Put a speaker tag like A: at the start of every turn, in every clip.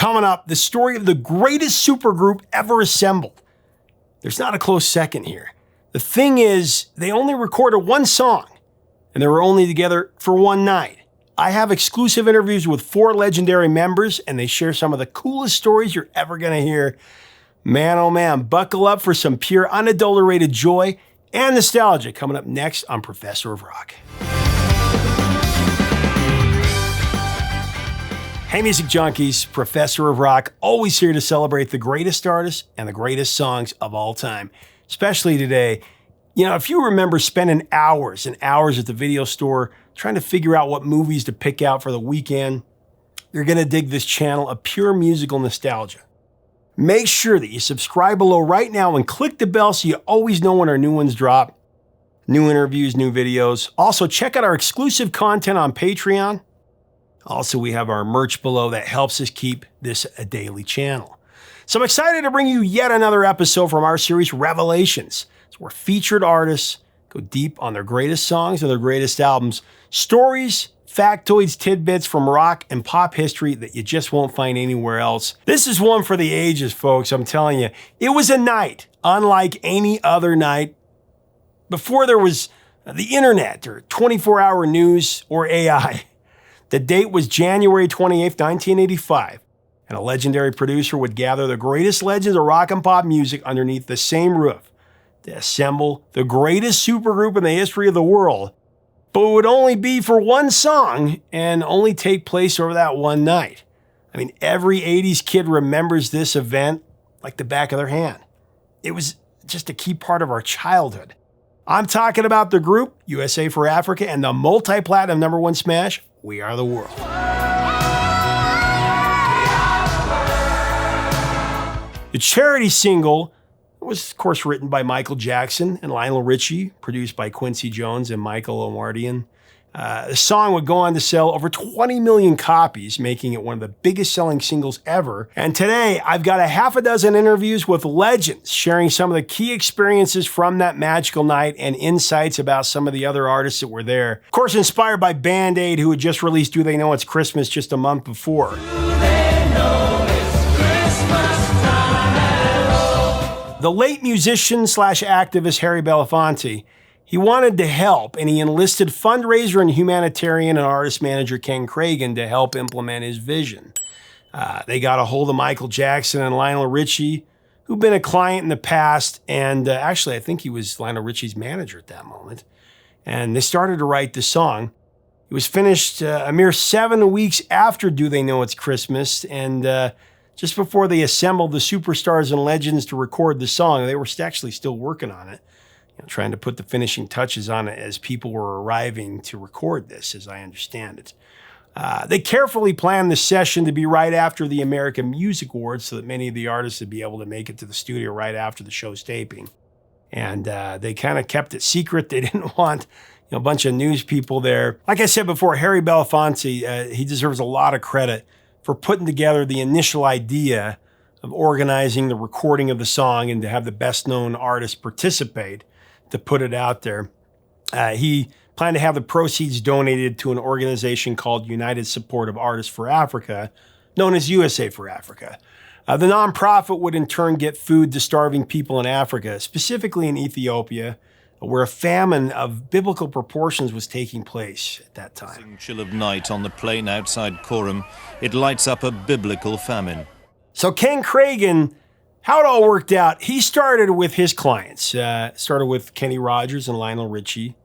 A: Coming up, the story of the greatest supergroup ever assembled. There's not a close second here. The thing is, they only recorded one song, and they were only together for one night. I have exclusive interviews with 4 legendary members, and they share some of the coolest stories you're ever going to hear. Man, oh man, buckle up for some pure, unadulterated joy and nostalgia coming up next on Professor of Rock. Hey, music junkies, Professor of Rock, always here to celebrate the greatest artists and the greatest songs of all time, especially today. You know, if you remember spending hours and hours at the video store trying to figure out what movies to pick out for the weekend, you're going to dig this channel of pure musical nostalgia. Make sure that you subscribe below right now and click the bell so you always know when our new ones drop. New interviews, new videos. Also, check out our exclusive content on Patreon. Also, we have our merch below that helps us keep this a daily channel. So I'm excited to bring you yet another episode from our series, Revelations. It's where featured artists go deep on their greatest songs and their greatest albums. Stories, factoids, tidbits from rock and pop history that you just won't find anywhere else. This is one for the ages, folks, I'm telling you. It was a night unlike any other night before there was the internet or 24-hour news or AI. The date was January 28th, 1985, and a legendary producer would gather the greatest legends of rock and pop music underneath the same roof to assemble the greatest supergroup in the history of the world. But it would only be for one song and only take place over that one night. I mean, every 80s kid remembers this event like the back of their hand. It was just a key part of our childhood. I'm talking about the group, USA for Africa, and the multi-platinum #1 smash, We Are the World. The charity single was, of course, written by Michael Jackson and Lionel Richie, produced by Quincy Jones and Michael Omartian. The song would go on to sell over 20 million copies, making it one of the biggest selling singles ever. And today, I've got a half a dozen interviews with legends sharing some of the key experiences from that magical night and insights about some of the other artists that were there. Of course, inspired by Band Aid, who had just released Do They Know It's Christmas just a month before. The late musician / activist Harry Belafonte, he wanted to help, and he enlisted fundraiser and humanitarian and artist manager Ken Cragen to help implement his vision. They got a hold of Michael Jackson and Lionel Richie, who'd been a client in the past, and actually I think he was Lionel Richie's manager at that moment. And they started to write the song. It was finished a mere 7 weeks after Do They Know It's Christmas, and just before they assembled the superstars and legends to record the song. They were actually still working on it, trying to put the finishing touches on it as people were arriving to record this, as I understand it. They carefully planned the session to be right after the American Music Awards so that many of the artists would be able to make it to the studio right after the show's taping. And they kind of kept it secret. They didn't want a bunch of news people there. Like I said before, Harry Belafonte, he deserves a lot of credit for putting together the initial idea of organizing the recording of the song and to have the best-known artists participate to put it out there. He planned to have the proceeds donated to an organization called United Support of Artists for Africa, known as USA for Africa. The nonprofit would in turn get food to starving people in Africa, specifically in Ethiopia, where a famine of biblical proportions was taking place at that time.
B: Chill of night on the plain outside Coram, it lights up a biblical famine.
A: So Ken Cragen, how it all worked out, he started with his clients. Started with Kenny Rogers and Lionel Richie,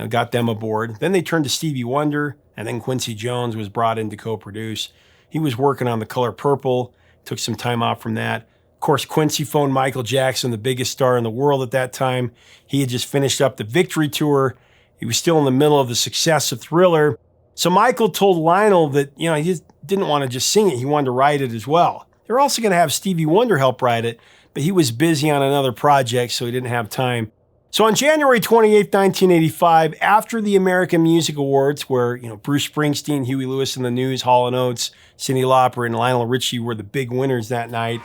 A: got them aboard. Then they turned to Stevie Wonder, and then Quincy Jones was brought in to co-produce. He was working on The Color Purple, took some time off from that. Of course, Quincy phoned Michael Jackson, the biggest star in the world at that time. He had just finished up the Victory Tour. He was still in the middle of the success of Thriller. So Michael told Lionel that, he just didn't want to just sing it. He wanted to write it as well. They were also going to have Stevie Wonder help write it, but he was busy on another project, so he didn't have time. So on January 28th, 1985, after the American Music Awards, where Bruce Springsteen, Huey Lewis and the News, Hall & Oates, Cyndi Lauper, and Lionel Richie were the big winners that night.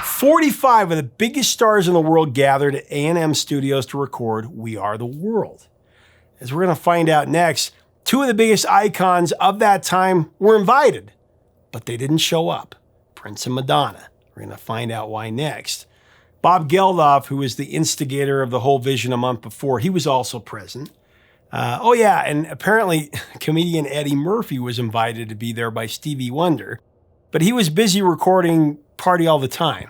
A: 45 of the biggest stars in the world gathered at A&M Studios to record We Are the World. As we're going to find out next, Two of the biggest icons of that time were invited, but they didn't show up. Prince and Madonna. We're going to find out why next. Bob Geldof, who was the instigator of the whole vision a month before, he was also present. And apparently comedian Eddie Murphy was invited to be there by Stevie Wonder, but he was busy recording Party All the Time.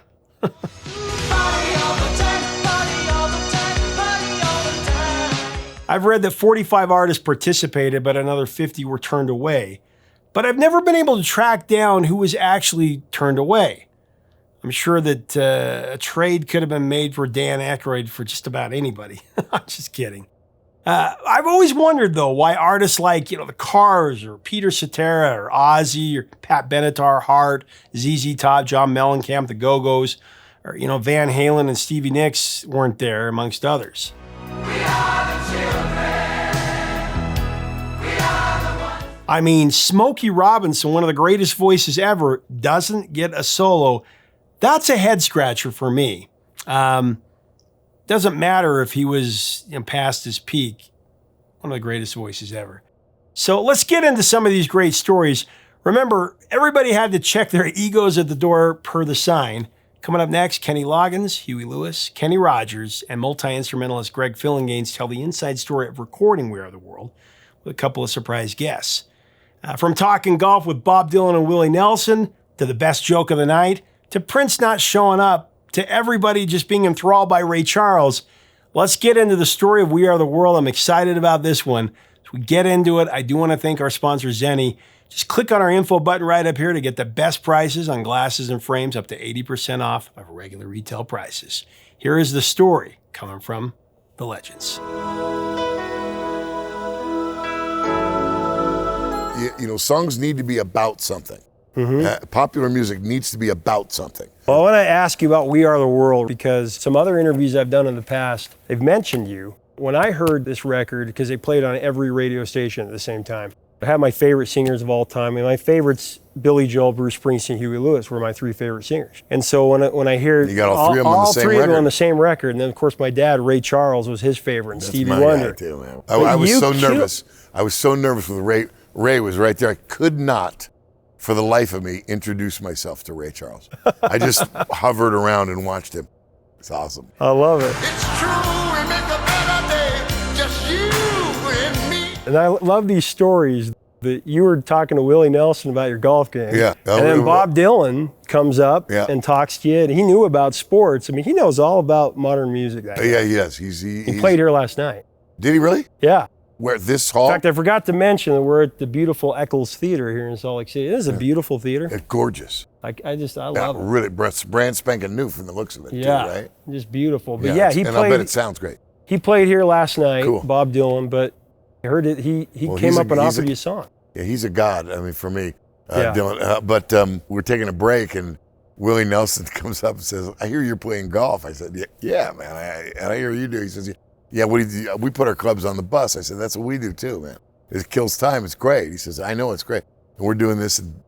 A: I've read that 45 artists participated, but another 50 were turned away. But I've never been able to track down who was actually turned away. I'm sure that a trade could have been made for Dan Aykroyd for just about anybody. I'm just kidding. I've always wondered, though, why artists like, the Cars or Peter Cetera or Ozzy or Pat Benatar, Hart, ZZ Top, John Mellencamp, the Go-Go's, or, Van Halen and Stevie Nicks weren't there, amongst others. I mean, Smokey Robinson, one of the greatest voices ever, doesn't get a solo. That's a head scratcher for me. Doesn't matter if he was past his peak. One of the greatest voices ever. So let's get into some of these great stories. Remember, everybody had to check their egos at the door per the sign. Coming up next, Kenny Loggins, Huey Lewis, Kenny Rogers, and multi-instrumentalist Greg Fillinganes tell the inside story of recording We Are the World with a couple of surprise guests. From talking golf with Bob Dylan and Willie Nelson, to the best joke of the night, to Prince not showing up, to everybody just being enthralled by Ray Charles, let's get into the story of We Are the World. I'm excited about this one. As we get into it, I do want to thank our sponsor, Zenni. Just click on our info button right up here to get the best prices on glasses and frames, up to 80% off of regular retail prices. Here is the story coming from the legends.
C: Songs need to be about something. Mm-hmm. Popular music needs to be about something.
A: Well, I want to ask you about We Are the World because some other interviews I've done in the past, they've mentioned you. When I heard this record, because they played on every radio station at the same time, I have my favorite singers of all time. And my favorites, Billy Joel, Bruce Springsteen, Huey Lewis, were my three favorite singers. And so when I hear
C: you got all three of them
A: on the same record, and then of course my dad, Ray Charles, was his favorite, and
C: That's
A: Stevie
C: my
A: Wonder.
C: guy too, man. I was so nervous. I was so nervous with Ray. Ray was right there. I could not, for the life of me, introduce myself to Ray Charles. I just hovered around and watched him. It's awesome.
A: I love it.
D: It's true, we make a better day, just you and me.
A: And I love these stories that you were talking to Willie Nelson about your golf game.
C: Yeah.
A: And then Bob Dylan comes up and talks to you, and he knew about sports. I mean, he knows all about modern music.
C: Yeah, he does.
A: He played here last night.
C: Did he really?
A: Yeah.
C: Where, this hall?
A: In fact, I forgot to mention that we're at the beautiful Eccles Theater here in Salt Lake City. It is a beautiful theater.
C: It's gorgeous.
A: I love it.
C: Really, brand spanking new from the looks of it, too, right?
A: Just beautiful. But
C: he played. And I bet it sounds great.
A: He played here last night,
C: cool.
A: Bob Dylan, but I heard it. He came up and offered you a song.
C: Yeah, he's a god. I mean, for me, Dylan. We're taking a break, and Willie Nelson comes up and says, "I hear you're playing golf." I said, "Yeah, man. I hear you do." He says, "Yeah, what do you do? We put our clubs on the bus." I said, "That's what we do too, man. It kills time. It's great." He says, "I know it's great." And we're doing this, and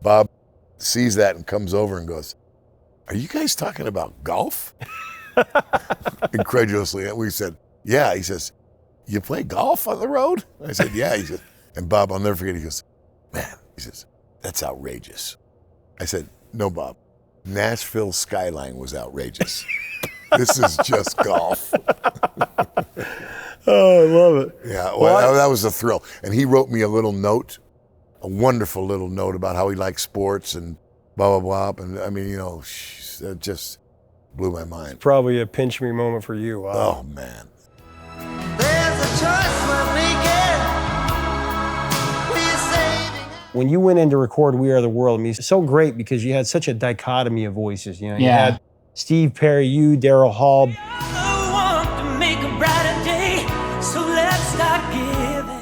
C: Bob sees that and comes over and goes, "Are you guys talking about golf?" Incredulously, and we said, "Yeah." He says, "You play golf on the road?" I said, "Yeah." He said, and Bob, I'll never forget. He goes, "Man," he says, "that's outrageous." I said, "No, Bob. Nashville skyline was outrageous. This is just golf."
A: Oh, I love it.
C: Yeah, well, that was a thrill. And he wrote me a little note, a wonderful little note about how he likes sports and blah, blah, blah. And I mean, it just blew my mind.
A: Probably a pinch me moment for you. Wow.
C: Oh, man.
D: There's a choice we're making. We're saving.
A: When you went in to record We Are the World, I mean, it's so great because you had such a dichotomy of voices. You had Steve Perry, you, Daryl Hall.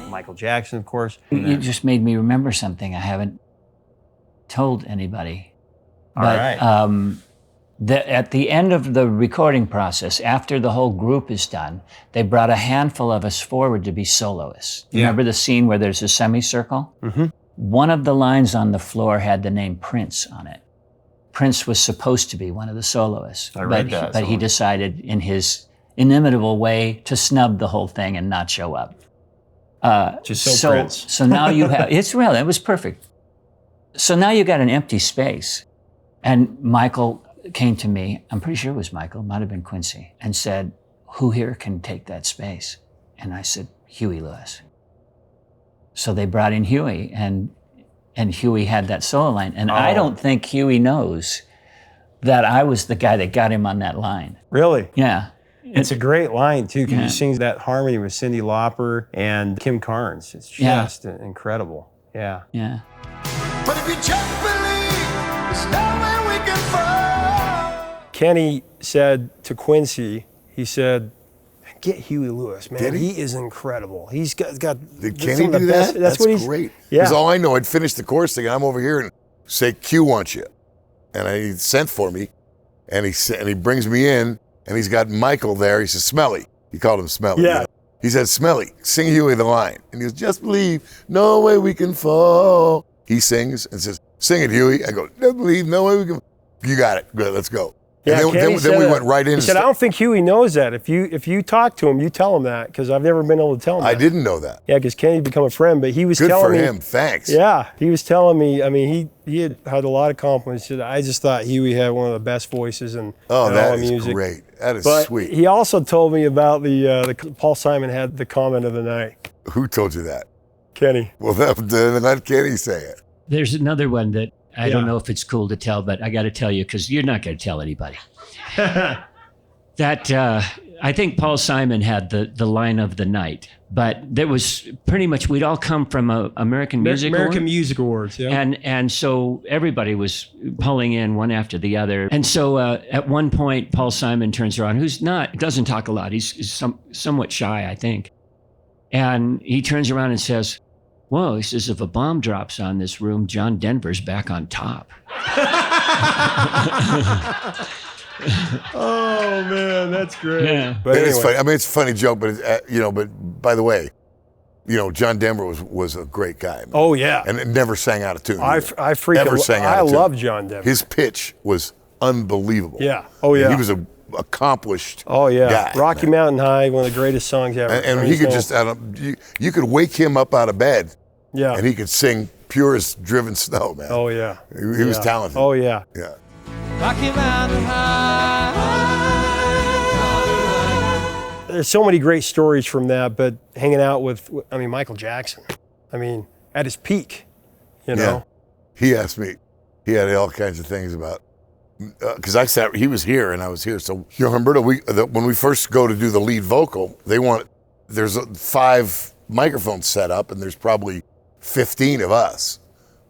A: Michael Jackson, of course.
E: You just made me remember something I haven't told anybody.
A: All right.
E: At the end of the recording process, after the whole group is done, they brought a handful of us forward to be soloists. You remember the scene where there's a semicircle? Mm-hmm. One of the lines on the floor had the name Prince on it. Prince was supposed to be one of the soloists. But he decided in his inimitable way to snub the whole thing and not show up.
A: Just so Prince.
E: So now you have, it's real, it was perfect. So now you got an empty space. And Michael came to me, I'm pretty sure it was Michael, might have been Quincy, and said, who here can take that space? And I said, Huey Lewis. So they brought in Huey, and Huey had that solo line. And I don't think Huey knows that I was the guy that got him on that line.
A: Really?
E: Yeah.
A: It's a great line, too, because he sings that harmony with Cyndi Lauper and Kim Carnes. It's just incredible. Yeah.
E: Yeah.
D: But if you just believe, there's no way we can fall.
A: Kenny said to Quincy, he said, get Huey Lewis, man.
C: Did he?
A: He is incredible. He's got
C: Did
A: some
C: Kenny
A: of the
C: do
A: best.
C: that?
A: That's what he's
C: great.
A: Yeah.
C: Because all I know, I'd finish the chorus thing, and I'm over here and say, Q wants you. And he sent for me, and he brings me in, and he's got Michael there. He says, Smelly. He called him Smelly.
A: Yeah.
C: You know? He said, Smelly, sing Huey the line. And he goes, just believe, no way we can fall. He sings and says, sing it, Huey. I go, just believe, no way we can. You got it. Good, let's go.
A: Yeah,
C: and then we went right in.
A: He said, I don't think Huey knows that. If you talk to him, you tell him that, because I've never been able to tell him that.
C: I didn't know that.
A: Yeah, because Kenny'd become a friend, but he was
C: Good
A: telling
C: for
A: me.
C: him. Thanks.
A: Yeah, he was telling me, I mean, he had a lot of compliments. He said, I just thought Huey had one of the best voices in all
C: that
A: of
C: is
A: music.
C: great. That is
A: But
C: sweet.
A: he also told me about the Paul Simon had the comment of the night.
C: Who told you that?
A: Kenny.
C: Well, then let Kenny say it.
E: There's another one that I don't know if it's cool to tell, but I got to tell you because you're not going to tell anybody. That I think Paul Simon had the line of the night, but there was pretty much we'd all come from American Music
A: Awards, yeah.
E: And so everybody was pulling in one after the other. And so at one point, Paul Simon turns around, doesn't talk a lot. He's somewhat shy, I think. And he turns around and says, whoa, he says, if a bomb drops on this room, John Denver's back on top.
A: Oh man, that's great.
E: Yeah.
A: But
C: It's
A: anyway.
C: funny. I mean, it's a funny joke, but but by the way, John Denver was a great guy. Man.
A: Oh yeah.
C: And it never sang out of tune.
A: I
C: Never sang out
A: I
C: of tune.
A: love John Denver.
C: His pitch was unbelievable.
A: Yeah. Oh yeah.
C: He was a accomplished.
A: Oh yeah.
C: guy,
A: Rocky
C: man.
A: Mountain High, one of the greatest songs ever.
C: And he could just you could wake him up out of bed.
A: Yeah.
C: And he could sing pure as driven snow, man.
A: Oh yeah.
C: He was talented.
A: Oh yeah.
C: Yeah.
D: Rocky Mountain High.
A: There's so many great stories from that, but hanging out with Michael Jackson. I mean, at his peak, you know.
C: Yeah. He asked me. He had all kinds of things about. Because he was here and I was here. So, Humberto, when we first go to do the lead vocal, there's 5 microphones set up and there's probably 15 of us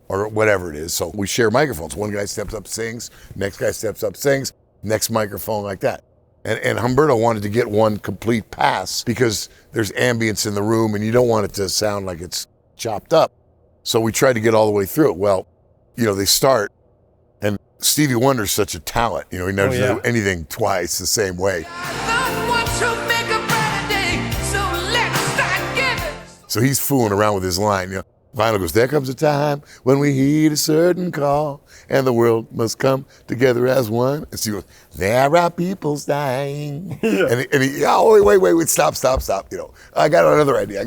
C: or whatever it is. So we share microphones. One guy steps up, sings, next guy steps up, sings, next microphone like that. And Humberto wanted to get one complete pass because there's ambience in the room and you don't want it to sound like it's chopped up. So we tried to get all the way through it. Well, they start. And Stevie Wonder's such a talent. He never do anything twice the same way. So he's fooling around with his line. Lionel goes, there comes a time when we heed a certain call and the world must come together as one. And so he goes, there are peoples dying.
A: Yeah.
C: And he wait, stop. I got another idea.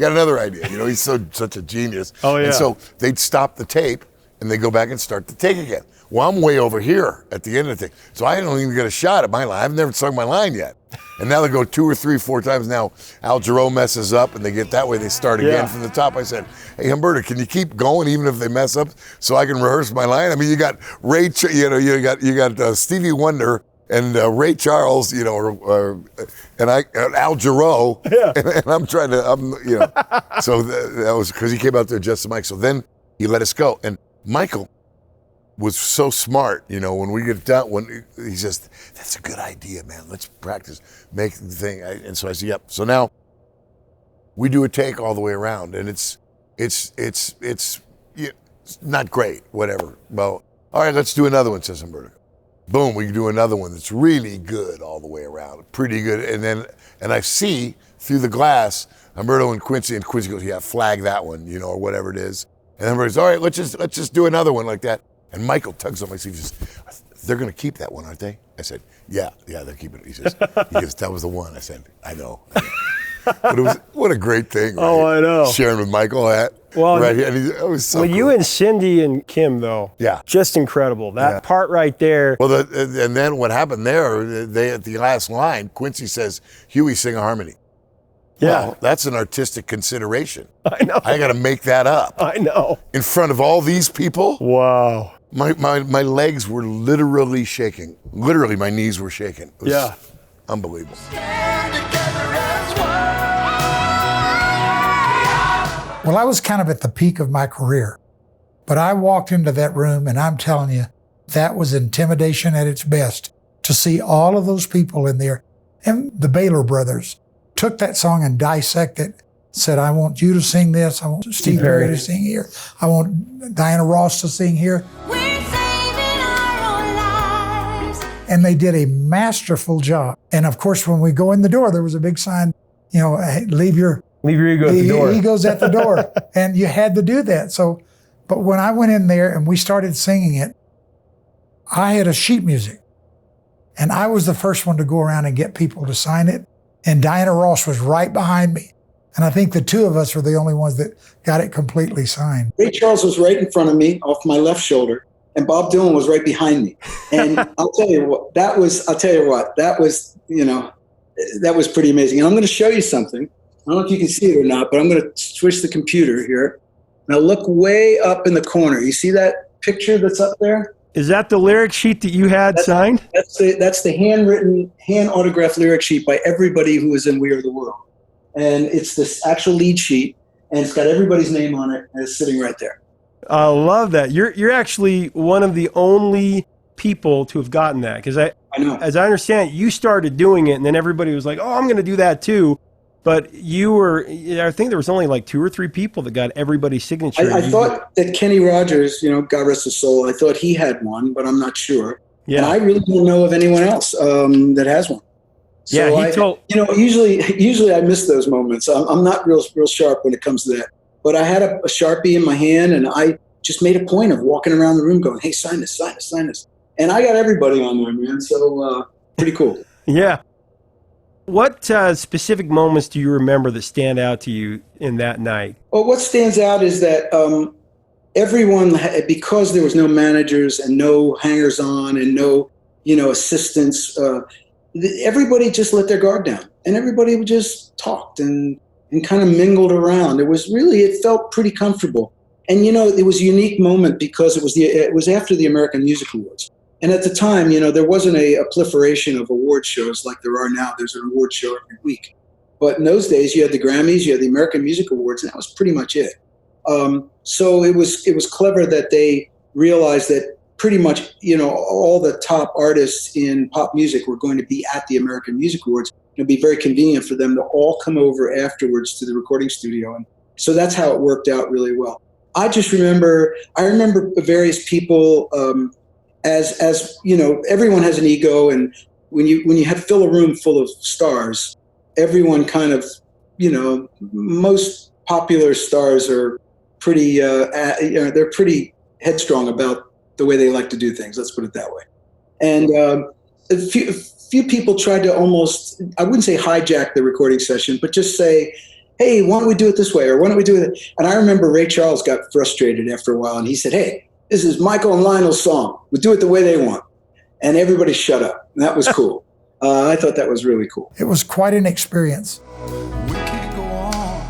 C: He's such a genius.
A: Oh, yeah.
C: And so they'd stop the tape and they go back and start the take again. Well, I'm way over here at the end of the thing. So I don't even get a shot at my line. I've never sung my line yet. And now they go 2 or 3, 4 times now. Al Jarreau messes up and they get that way. They start again from the top. I said, hey, Humberto, can you keep going even if they mess up so I can rehearse my line? I mean, you got you got Stevie Wonder and Ray Charles, and Al Jarreau. Yeah. And I'm trying to, So that was because he came out there just the mic. So then he let us go. And Michael was so smart, when we get done, when he says, that's a good idea, man. Let's practice, make the thing. And so I said, yep. So now we do a take all the way around and it's not great, whatever. Well, all right, let's do another one, says Humberto. Boom, we can do another one that's really good all the way around, pretty good. And I see through the glass, Humberto and Quincy goes, yeah, flag that one, or whatever it is. And Humberto goes, all right, let's just do another one like that. And Michael tugs on my sleeve and says, they're going to keep that one, aren't they? I said, yeah, they're keeping it. He goes, that was the one. I said, I know. But what a great thing. Right?
A: Oh, I know.
C: Sharing with Michael that.
A: Well,
C: right here. And it was so cool.
A: You and Cyndi and Kim, though,
C: yeah,
A: just incredible. That part right there.
C: Well, and then what happened there, they at the last line, Quincy says, Huey, sing a harmony.
A: Yeah.
C: Well, that's an artistic consideration.
A: I know.
C: I got to make that up.
A: I know.
C: In front of all these people.
A: Wow.
C: My legs were literally shaking. Literally, my knees were shaking. It was unbelievable.
F: Well, I was kind of at the peak of my career, but I walked into that room and I'm telling you, that was intimidation at its best to see all of those people in there. And the Baylor brothers took that song and dissected it, said, I want you to sing this. I want Steve Perry to sing here. I want Diana Ross to sing here.
D: We're saving our own lives.
F: And they did a masterful job. And of course, when we go in the door, there was a big sign, you know, hey, leave your
A: ego at the door.
F: Ego's at the door. And you had to do that. So, but when I went in there and we started singing it, I had a sheet music. And I was the first one to go around and get people to sign it. And Diana Ross was right behind me. And I think the two of us were the only ones that got it completely signed.
G: Ray Charles was right in front of me off my left shoulder. And Bob Dylan was right behind me. And I'll tell you what, that was pretty amazing. And I'm going to show you something. I don't know if you can see it or not, but I'm going to switch the computer here. Now look way up in the corner. You see that picture that's up there?
A: Is that the lyric sheet that you had signed?
G: That's the handwritten, hand autographed lyric sheet by everybody who was in We Are the World. And it's this actual lead sheet, and it's got everybody's name on it, and it's sitting right there.
A: I love that. You're actually one of the only people to have gotten that, because I know. As I understand it, you started doing it, and then everybody was like, "Oh, I'm going to do that too." But you were, I think there was only like 2 or 3 people that got everybody's signature.
G: I thought that Kenny Rogers, you know, God rest his soul, I thought he had one, but I'm not sure. Yeah. And I really don't know of anyone else that has one. So usually I miss those moments. I'm not real sharp when it comes to that. But I had a Sharpie in my hand, and I just made a point of walking around the room going, hey, sign this, sign this, sign this. And I got everybody on there, man. So pretty cool.
A: Yeah. What specific moments do you remember that stand out to you in that night? Well,
G: what stands out is that everyone, because there was no managers and no hangers-on and no, assistants, everybody just let their guard down, and everybody just talked and kind of mingled around. It felt pretty comfortable. And, it was a unique moment because it was after the American Music Awards. And at the time, there wasn't a proliferation of award shows like there are now. There's an award show every week. But in those days, you had the Grammys, you had the American Music Awards, and that was pretty much it. So it was clever that they realized that pretty much, all the top artists in pop music were going to be at the American Music Awards. It would be very convenient for them to all come over afterwards to the recording studio. And so that's how it worked out really well. I remember various people, as everyone has an ego, and when you fill a room full of stars, everyone kind of, most popular stars are pretty, they're pretty headstrong about the way they like to do things. Let's put it that way. And a few people tried to almost, I wouldn't say hijack the recording session, but just say, hey, why don't we do it this way? Or why don't we do it? And I remember Ray Charles got frustrated after a while, and he said, hey, this is Michael and Lionel's song. We'll do it the way they want. And everybody shut up. And that was cool. I thought that was really cool.
F: It was quite an experience.
D: We can't go on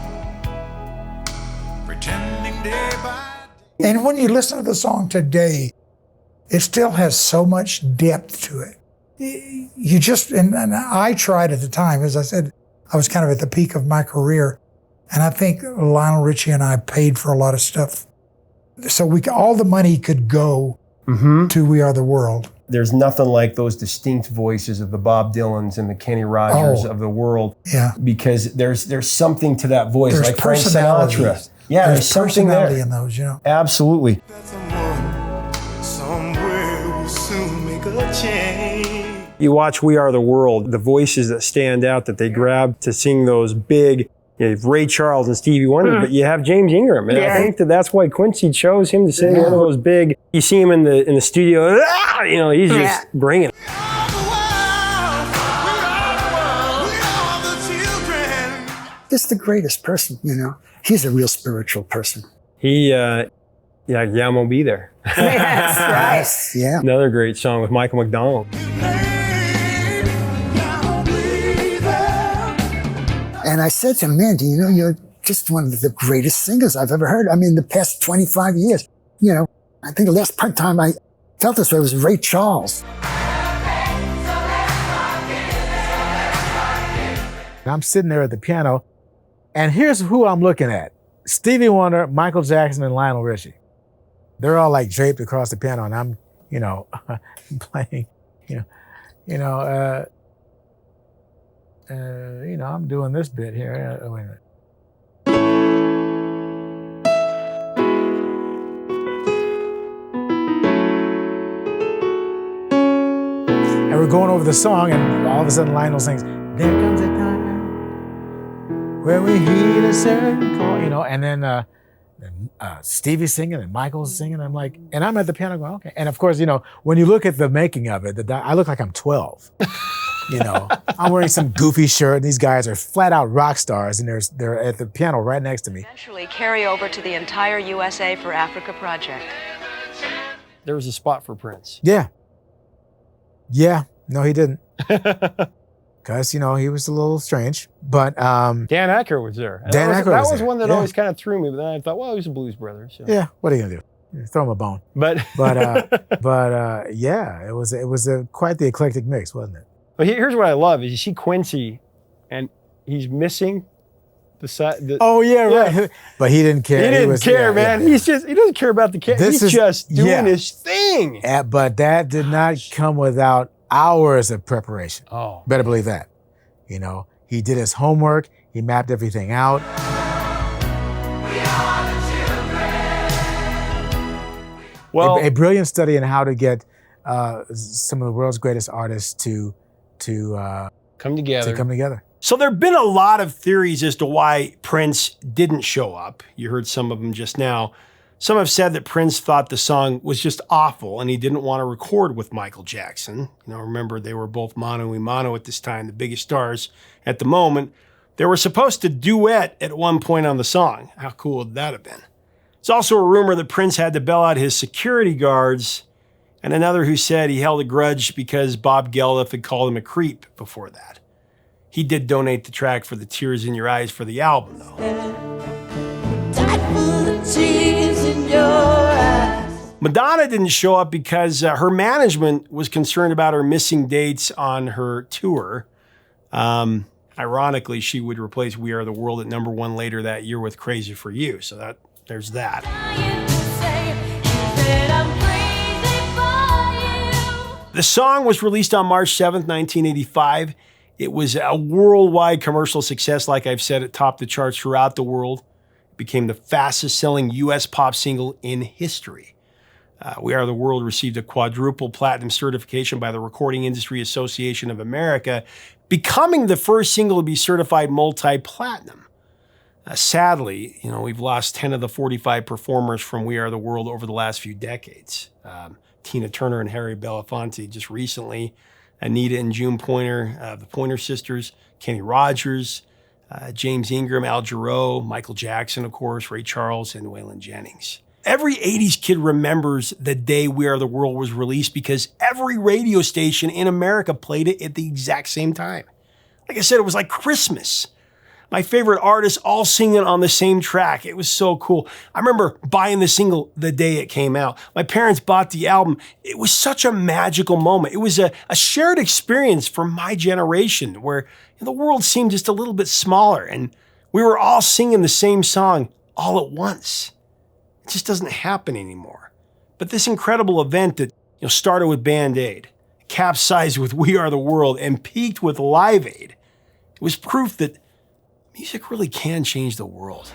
D: pretending day by day.
F: And when you listen to the song today, it still has so much depth to it. You just, and I tried at the time, as I said, I was kind of at the peak of my career. And I think Lionel Richie and I paid for a lot of stuff. So all the money could go to We Are the World.
A: There's nothing like those distinct voices of the Bob Dylans and the Kenny Rogers of the world. Yeah. Because there's something to that voice,
F: there's
A: like Frank Sinatra. Yeah, there's something
F: personality
A: there
F: in those,
A: Absolutely.
D: Somewhere will soon make a change.
A: You watch We Are the World, the voices that stand out that they grab to sing those big, Ray Charles and Stevie Wonder, but you have James Ingram, and I think that's why Quincy chose him to sing one of those big. You see him in the studio, he's just bringing it.
H: just the greatest person, you know. He's a real spiritual person.
A: He, yeah, I'm gonna be there.
I: That's right.
H: Yes, yeah.
A: Another great song with Michael McDonald.
H: And I said to him, man, do you know you're just one of the greatest singers I've ever heard? I mean, the past 25 years. You know, I think the last time I felt this way was Ray Charles.
J: I'm sitting there at the piano, and here's who I'm looking at. Stevie Wonder, Michael Jackson, and Lionel Richie. They're all like draped across the piano, and I'm, you know, playing, I'm doing this bit here. Wait a minute. And we're going over the song, and all of a sudden Lionel sings, "There comes a time where we heed a certain call," you know, and then Stevie's singing and Michael's singing. I'm like, and I'm at the piano going, okay. And of course, you know, when you look at the making of it, I look like I'm 12. You know, I'm wearing some goofy shirt, and these guys are flat out rock stars, and they're at the piano right next to me.
K: Eventually carry over to the entire USA for Africa project.
A: There was a spot for Prince.
J: Yeah. Yeah. No, he didn't. Because, you know, he was a little strange. But
A: Dan Aykroyd was there. That was one that always kind of threw me, but then I thought, well, he was a blues brother. So.
J: Yeah, what are you gonna do? Throw him a bone.
A: But
J: yeah, it was quite the eclectic mix, wasn't it?
A: But here's what I love: is you see Quincy, and he's missing the side.
J: Oh yeah, right. But he didn't care.
A: He didn't care, man.
J: Yeah.
A: He doesn't care about the kid. He's just doing his thing.
J: But that did not come without hours of preparation.
A: Oh,
J: better believe that. You know, he did his homework. He mapped everything out.
A: Well,
J: a brilliant study in how to get some of the world's greatest artists to
A: come together. So there have been a lot of theories as to why Prince didn't show up. You heard some of them just now. Some have said that Prince thought the song was just awful and he didn't want to record with Michael Jackson. You know, remember they were both mano a mano at this time, the biggest stars at the moment. They were supposed to duet at one point on the song. How cool would that have been? There's also a rumor that Prince had to bail out his security guards, and another who said he held a grudge because Bob Geldof had called him a creep before that. He did donate the track for the Tears in Your Eyes for the album, though. Madonna didn't show up because her management was concerned about her missing dates on her tour. Ironically, she would replace We Are the World at #1 later that year with Crazy for You. So there's that. The song was released on March 7th, 1985. It was a worldwide commercial success. Like I've said, it topped the charts throughout the world. It became the fastest selling U.S. pop single in history. We Are the World received a quadruple platinum certification by the Recording Industry Association of America, becoming the first single to be certified multi-platinum. Sadly, you know, we've lost 10 of the 45 performers from We Are the World over the last few decades. Tina Turner and Harry Belafonte just recently, Anita and June Pointer, the Pointer Sisters, Kenny Rogers, James Ingram, Al Jarreau, Michael Jackson, of course, Ray Charles, and Waylon Jennings. Every 80s kid remembers the day We Are the World was released because every radio station in America played it at the exact same time. Like I said, it was like Christmas. My favorite artists all singing on the same track. It was so cool. I remember buying the single the day it came out. My parents bought the album. It was such a magical moment. It was a shared experience for my generation where the world seemed just a little bit smaller and we were all singing the same song all at once. It just doesn't happen anymore. But this incredible event that started with Band-Aid, capsized with We Are the World, and peaked with Live Aid, it was proof that music really can change the world.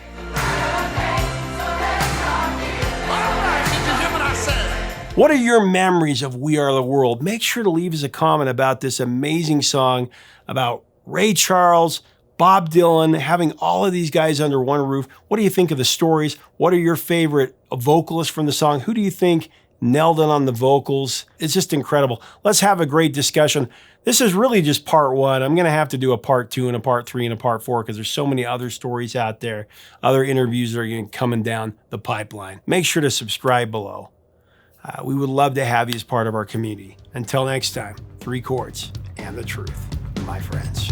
A: What are your memories of We Are the World? Make sure to leave us a comment about this amazing song about Ray Charles, Bob Dylan, having all of these guys under one roof. What do you think of the stories? What are your favorite vocalists from the song? Who do you think Nailed it on the vocals. It's just incredible. Let's have a great discussion. This is really just part one. I'm going to have to do a part 2 and a part 3 and a part 4 because there's so many other stories out there, other interviews that are coming down the pipeline. Make sure to subscribe below. We would love to have you as part of our community. Until next time, 3 chords and the truth, my friends.